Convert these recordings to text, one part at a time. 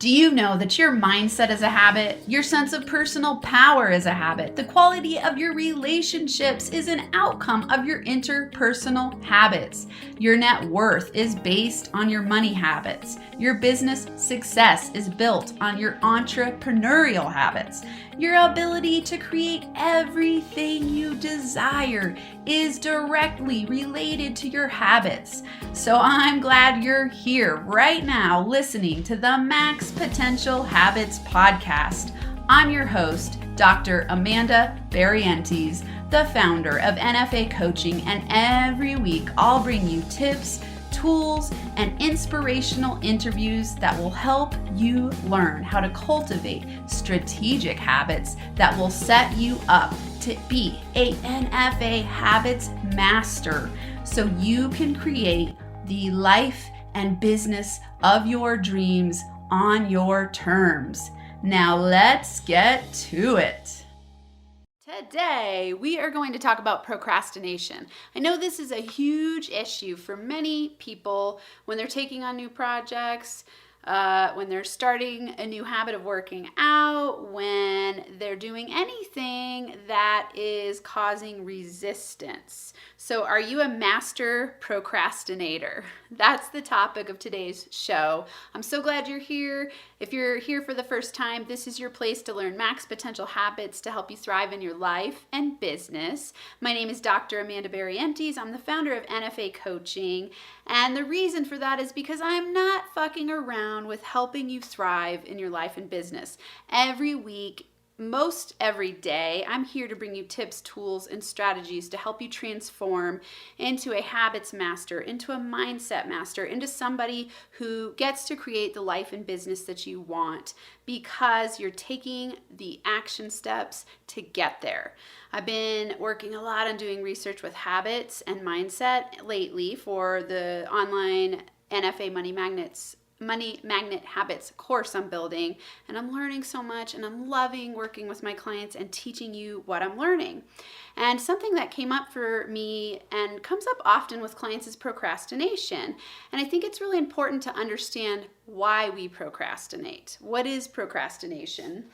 Do you know that your mindset is a habit? Your sense of personal power is a habit. The quality of your relationships is an outcome of your interpersonal habits. Your net worth is based on your money habits. Your business success is built on your entrepreneurial habits. Your ability to create everything you desire is directly related to your habits. So I'm glad you're here right now listening to the Max Potential Habits podcast. I'm your host, Dr. Amanda Barrientez, the founder of NFA Coaching, and every week I'll bring you tips, tools, and inspirational interviews that will help you learn how to cultivate strategic habits that will set you up to be a NFA habits master so you can create the life and business of your dreams on your terms. Now let's get to it. Today, we are going to talk about procrastination. I know this is a huge issue for many people when they're taking on new projects, when they're starting a new habit of working out, when they're doing anything that is causing resistance. So are you a master procrastinator? That's the topic of today's show. I'm so glad you're here. If you're here for the first time, this is your place to learn max potential habits to help you thrive in your life and business. My name is Dr. Amanda Barrientez. I'm the founder of NFA Coaching. And the reason for that is because I'm not fucking around with helping you thrive in your life and business. Every week, most every day, I'm here to bring you tips, tools, and strategies to help you transform into a habits master, into a mindset master, into somebody who gets to create the life and business that you want because you're taking the action steps to get there. I've been working a lot on doing research with habits and mindset lately for the online NFA Money Magnet Habits course I'm building, and I'm learning so much, and I'm loving working with my clients and teaching you what I'm learning. And something that came up for me and comes up often with clients is procrastination. And I think it's really important to understand why we procrastinate. What is procrastination?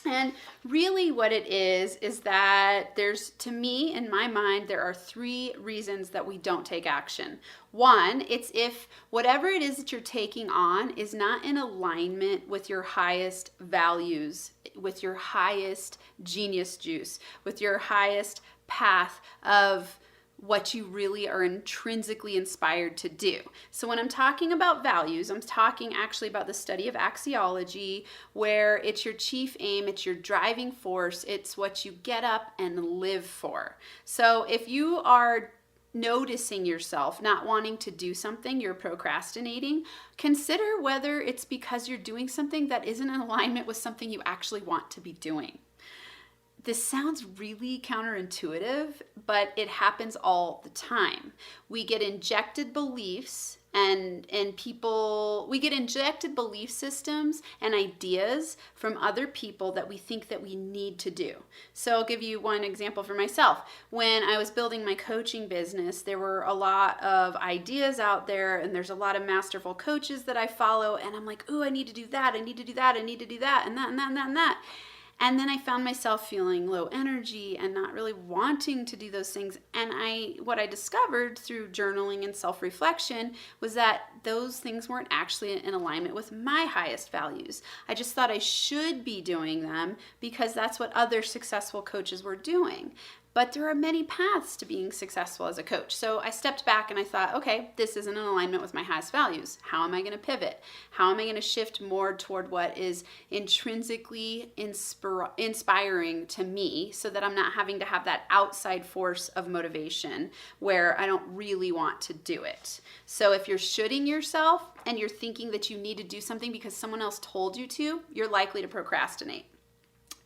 And really what it is that to me, in my mind, there are three reasons that we don't take action. One, it's if whatever it is that you're taking on is not in alignment with your highest values, with your highest genius juice, with your highest path of what you really are intrinsically inspired to do. So when I'm talking about values, I'm talking actually about the study of axiology, where it's your chief aim, it's your driving force, it's what you get up and live for. So if you are noticing yourself not wanting to do something, you're procrastinating, consider whether it's because you're doing something that isn't in alignment with something you actually want to be doing. This sounds really counterintuitive, but it happens all the time. We get injected beliefs we get injected belief systems and ideas from other people that we think that we need to do. So I'll give you one example for myself. When I was building my coaching business, there were a lot of ideas out there, and there's a lot of masterful coaches that I follow, and I'm like, ooh, I need to do that, I need to do that, I need to do that, and that, and that, and that, and that. And then I found myself feeling low energy and not really wanting to do those things. And what I discovered through journaling and self-reflection was that those things weren't actually in alignment with my highest values. I just thought I should be doing them because that's what other successful coaches were doing. But there are many paths to being successful as a coach. So I stepped back and I thought, okay, this isn't in alignment with my highest values. How am I going to pivot? How am I going to shift more toward what is intrinsically inspiring to me so that I'm not having to have that outside force of motivation where I don't really want to do it? So if you're shoulding yourself and you're thinking that you need to do something because someone else told you to, you're likely to procrastinate.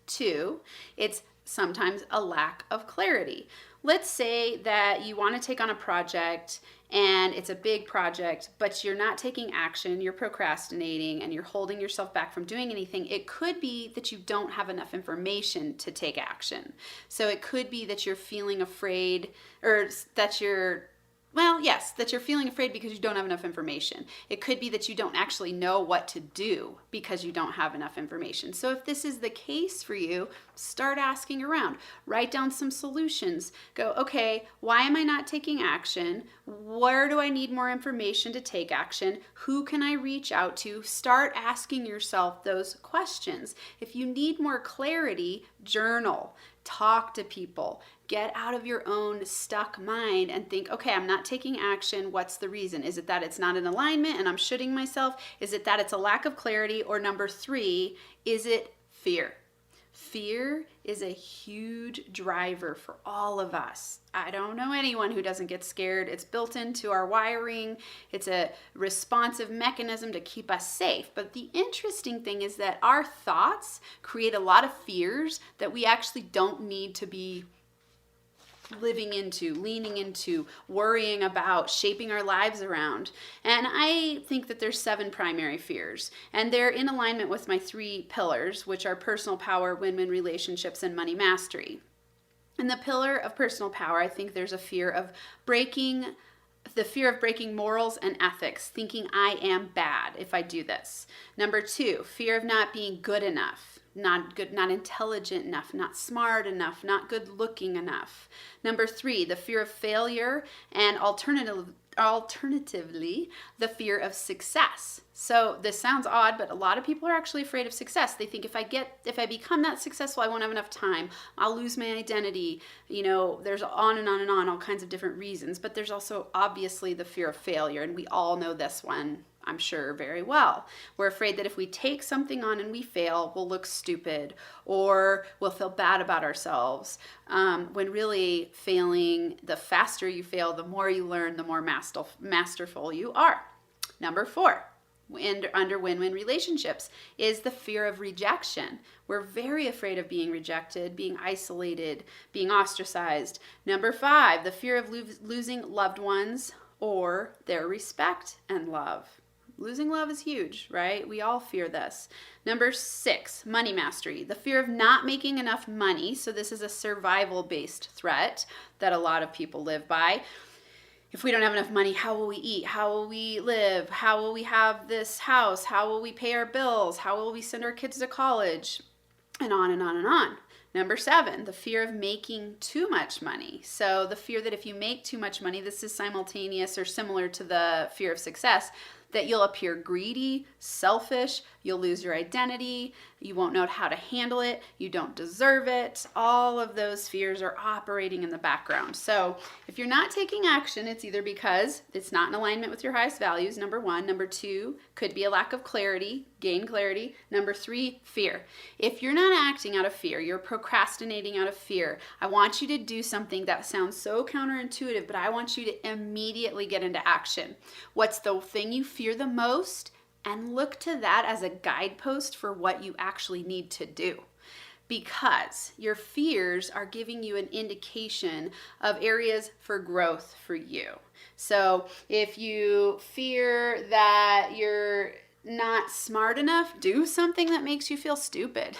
Two, it's sometimes a lack of clarity. Let's say that you want to take on a project and it's a big project, but you're not taking action, you're procrastinating, and you're holding yourself back from doing anything. It could be that you don't have enough information to take action. So it could be that you're feeling afraid, or that you're Well, yes, that you're feeling afraid because you don't have enough information. It could be that you don't actually know what to do because you don't have enough information. So if this is the case for you, start asking around. Write down some solutions. Go, okay, why am I not taking action? Where do I need more information to take action? Who can I reach out to? Start asking yourself those questions. If you need more clarity, journal. Talk to people. Get out of your own stuck mind and think, okay, I'm not taking action. What's the reason? Is it that it's not in alignment and I'm shooting myself? Is it that it's a lack of clarity? Or number 3, is it fear? Fear is a huge driver for all of us. I don't know anyone who doesn't get scared. It's built into our wiring. It's a responsive mechanism to keep us safe. But the interesting thing is that our thoughts create a lot of fears that we actually don't need to be living into, leaning into, worrying about, shaping our lives around. And I think that there's 7 primary fears, and they're in alignment with my 3 pillars, which are personal power, win-win relationships, and money mastery. In the pillar of personal power, I think there's a fear of breaking morals and ethics, thinking I am bad if I do this. Number 2, fear of not being good enough. Not good, not intelligent enough, not smart enough, not good looking enough. Number 3, the fear of failure, and alternatively, the fear of success. So this sounds odd, but a lot of people are actually afraid of success. They think if I become that successful, I won't have enough time. I'll lose my identity. There's on and on and on, all kinds of different reasons. But there's also obviously the fear of failure, and we all know this one, I'm sure, very well. We're afraid that if we take something on and we fail, we'll look stupid or we'll feel bad about ourselves. When really failing, the faster you fail, the more you learn, the more masterful you are. Number 4, under win-win relationships, is the fear of rejection. We're very afraid of being rejected, being isolated, being ostracized. Number 5, the fear of losing loved ones or their respect and love. Losing love is huge, right? We all fear this. Number 6, money mastery. The fear of not making enough money. So this is a survival-based threat that a lot of people live by. If we don't have enough money, how will we eat? How will we live? How will we have this house? How will we pay our bills? How will we send our kids to college? And on and on and on. Number 7, the fear of making too much money. So the fear that if you make too much money, this is simultaneous or similar to the fear of success, that you'll appear greedy, selfish, you'll lose your identity, you won't know how to handle it, you don't deserve it. All of those fears are operating in the background. So if you're not taking action, it's either because it's not in alignment with your highest values, number 1. Number 2, could be a lack of clarity, gain clarity. Number 3, fear. If you're not acting out of fear, you're procrastinating out of fear, I want you to do something that sounds so counterintuitive, but I want you to immediately get into action. What's the thing you fear the most? And look to that as a guidepost for what you actually need to do. Because your fears are giving you an indication of areas for growth for you. So if you fear that you're not smart enough, do something that makes you feel stupid.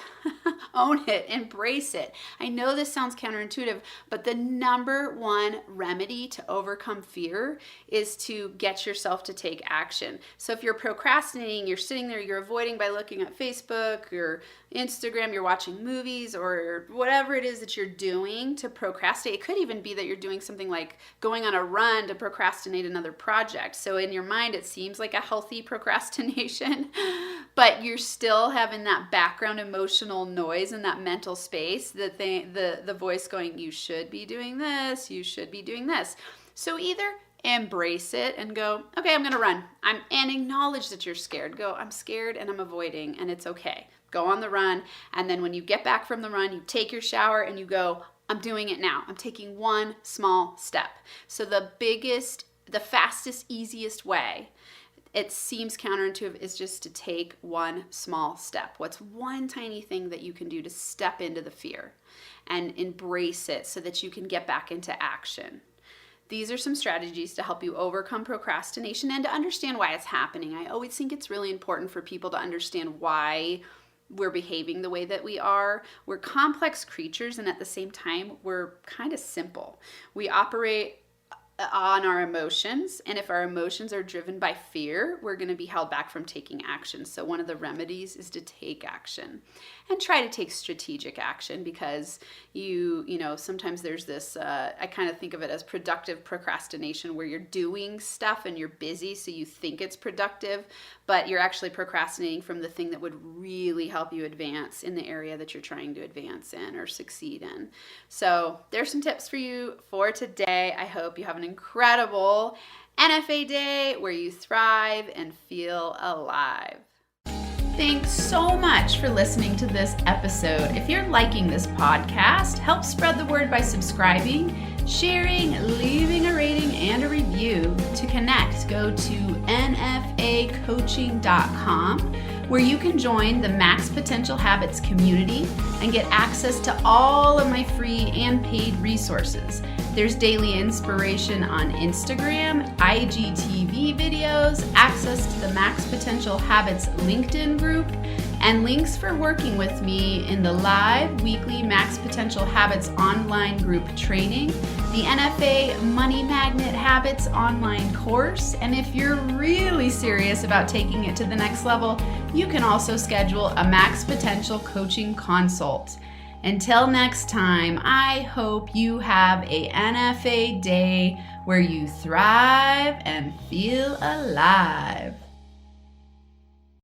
Own it, embrace it. I know this sounds counterintuitive, but the number 1 remedy to overcome fear is to get yourself to take action. So if you're procrastinating, you're sitting there, you're avoiding by looking at Facebook or Instagram, you're watching movies or whatever it is that you're doing to procrastinate. It could even be that you're doing something like going on a run to procrastinate another project. So in your mind, it seems like a healthy procrastination, but you're still having that background emotional noise in that mental space, the voice going, you should be doing this, you should be doing this. So either embrace it and go, okay, I'm gonna run. And acknowledge that you're scared. Go, I'm scared and I'm avoiding, and it's okay. Go on the run, and then when you get back from the run, you take your shower and you go, I'm doing it now. I'm taking one small step. So the fastest, easiest way, it seems counterintuitive, is just to take one small step. What's one tiny thing that you can do to step into the fear and embrace it so that you can get back into action? These are some strategies to help you overcome procrastination and to understand why it's happening. I always think it's really important for people to understand why we're behaving the way that we are. We're complex creatures, and at the same time, we're kind of simple. We operate on our emotions. And if our emotions are driven by fear, we're going to be held back from taking action. So one of the remedies is to take action and try to take strategic action, because you know, sometimes there's this, I kind of think of it as productive procrastination, where you're doing stuff and you're busy, so you think it's productive, but you're actually procrastinating from the thing that would really help you advance in the area that you're trying to advance in or succeed in. So there's some tips for you for today. I hope you have an incredible NFA day where you thrive and feel alive. Thanks so much for listening to this episode. If you're liking this podcast, help spread the word by subscribing, sharing, leaving a rating and a review. To connect, go to nfacoaching.com, where you can join the Max Potential Habits community and get access to all of my free and paid resources. There's daily inspiration on Instagram, IGTV videos, access to the Max Potential Habits LinkedIn group, and links for working with me in the live weekly Max Potential Habits online group training, the NFA Money Magnet Habits online course, and if you're really serious about taking it to the next level, you can also schedule a Max Potential coaching consult. Until next time, I hope you have a NFA day where you thrive and feel alive.